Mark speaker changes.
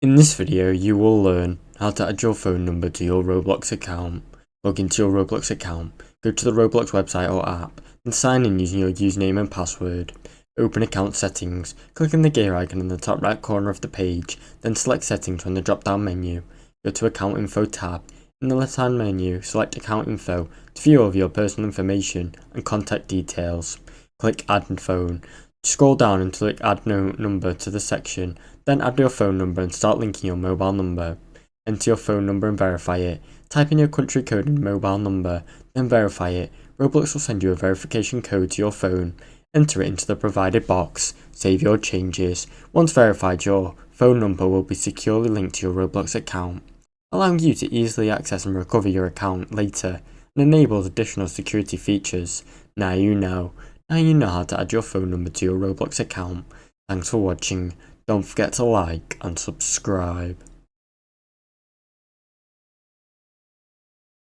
Speaker 1: In this video, you will learn how to add your phone number to your Roblox account. Log into your Roblox account, go to the Roblox website or app, and sign in using your username and password. Open account settings, click on the gear icon in the top right corner of the page, then select settings from the drop down menu. Go to account info tab. In the left hand menu, select account info to view all of your personal information and contact details. Click add phone. Scroll down and click add number to the section, then add your phone number and start linking your mobile number. Enter your phone number and verify it. Type in your country code and mobile number, then verify it. Roblox will send you a verification code to your phone. Enter it into the provided box. Save your changes. Once verified, your phone number will be securely linked to your Roblox account, allowing you to easily access and recover your account later, and enables additional security features. Now you know how to add your phone number to your Roblox account. Thanks for watching. Don't forget to like and subscribe.